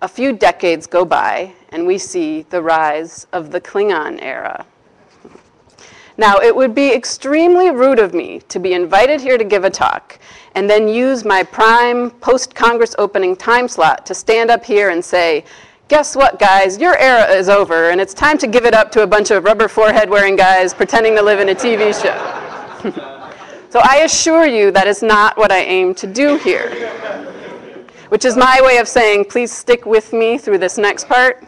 a few decades go by, and we see the rise of the Klingon era. Now, it would be extremely rude of me to be invited here to give a talk and then use my prime post-Congress opening time slot to stand up here and say, guess what, guys, your era is over, and it's time to give it up to a bunch of rubber forehead-wearing guys pretending to live in a TV show. So I assure you that is not what I aim to do here, which is my way of saying, please stick with me through this next part.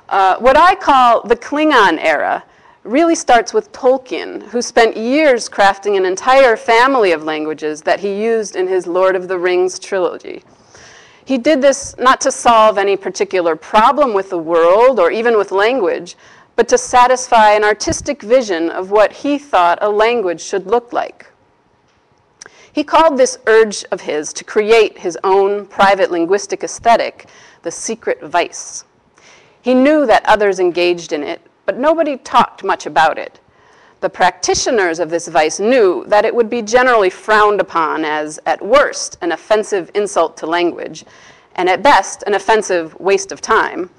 What I call the Klingon era really starts with Tolkien, who spent years crafting an entire family of languages that he used in his Lord of the Rings trilogy. He did this not to solve any particular problem with the world or even with language, but to satisfy an artistic vision of what he thought a language should look like. He called this urge of his to create his own private linguistic aesthetic the secret vice. He knew that others engaged in it, but nobody talked much about it. The practitioners of this vice knew that it would be generally frowned upon as, at worst, an offensive insult to language, and at best, an offensive waste of time,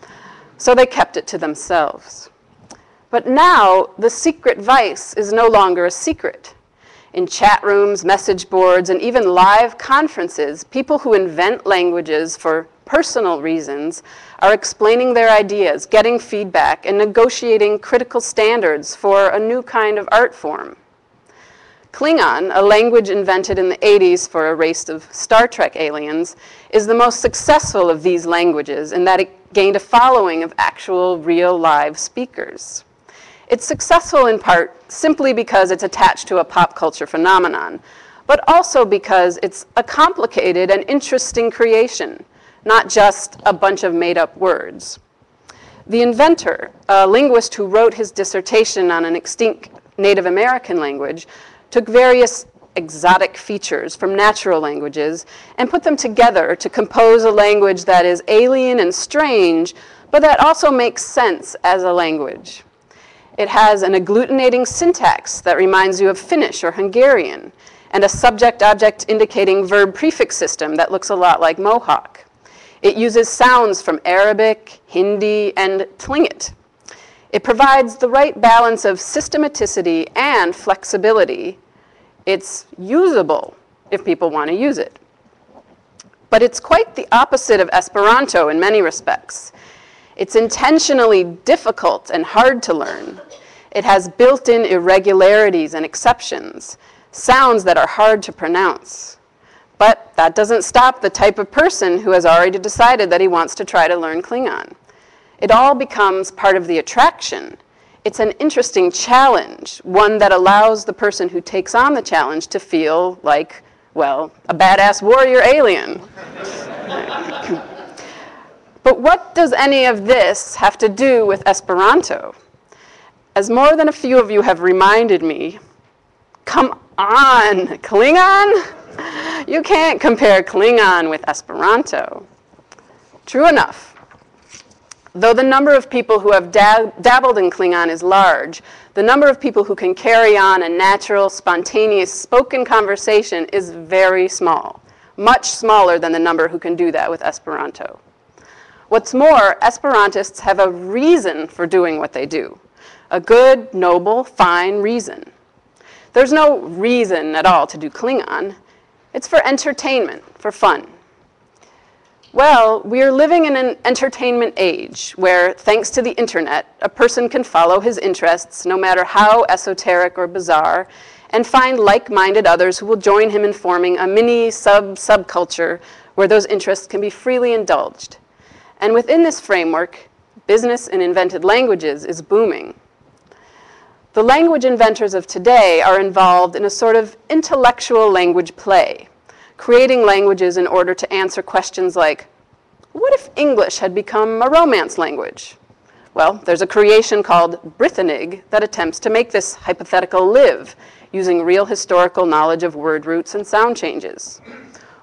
so they kept it to themselves. But now, the secret vice is no longer a secret. In chat rooms, message boards, and even live conferences, people who invent languages for personal reasons are explaining their ideas, getting feedback, and negotiating critical standards for a new kind of art form. Klingon, a language invented in the 80s for a race of Star Trek aliens, is the most successful of these languages in that it gained a following of actual, real, live speakers. It's successful in part simply because it's attached to a pop culture phenomenon, but also because it's a complicated and interesting creation, not just a bunch of made-up words. The inventor, a linguist who wrote his dissertation on an extinct Native American language, took various exotic features from natural languages and put them together to compose a language that is alien and strange, but that also makes sense as a language. It has an agglutinating syntax that reminds you of Finnish or Hungarian, and a subject-object indicating verb-prefix system that looks a lot like Mohawk. It uses sounds from Arabic, Hindi, and Tlingit. It provides the right balance of systematicity and flexibility. It's usable if people want to use it. But it's quite the opposite of Esperanto in many respects. It's intentionally difficult and hard to learn. It has built-in irregularities and exceptions, sounds that are hard to pronounce. But that doesn't stop the type of person who has already decided that he wants to try to learn Klingon. It all becomes part of the attraction. It's an interesting challenge, one that allows the person who takes on the challenge to feel like, well, a badass warrior alien. But what does any of this have to do with Esperanto? As more than a few of you have reminded me, come on, Klingon? You can't compare Klingon with Esperanto. True enough. Though the number of people who have dabbled in Klingon is large, the number of people who can carry on a natural, spontaneous, spoken conversation is very small, much smaller than the number who can do that with Esperanto. What's more, Esperantists have a reason for doing what they do, a good, noble, fine reason. There's no reason at all to do Klingon. It's for entertainment, for fun. Well, we're living in an entertainment age where, thanks to the internet, a person can follow his interests, no matter how esoteric or bizarre, and find like-minded others who will join him in forming a mini subculture where those interests can be freely indulged. And within this framework, business in invented languages is booming. The language inventors of today are involved in a sort of intellectual language play, creating languages in order to answer questions like, what if English had become a romance language? Well, there's a creation called Britannig that attempts to make this hypothetical live, using real historical knowledge of word roots and sound changes.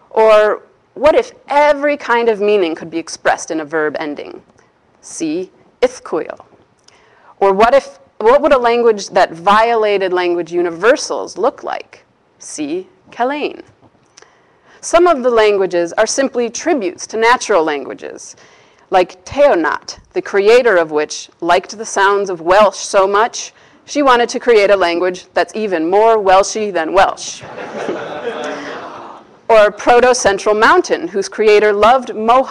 Or what if every kind of meaning could be expressed in a verb ending? See ithquil. Or what would a language that violated language universals look like? See Kalain. Some of the languages are simply tributes to natural languages, like Teonat, the creator of which liked the sounds of Welsh so much, she wanted to create a language that's even more Welshy than Welsh. Or Proto-Central Mountain, whose creator loved Mohawk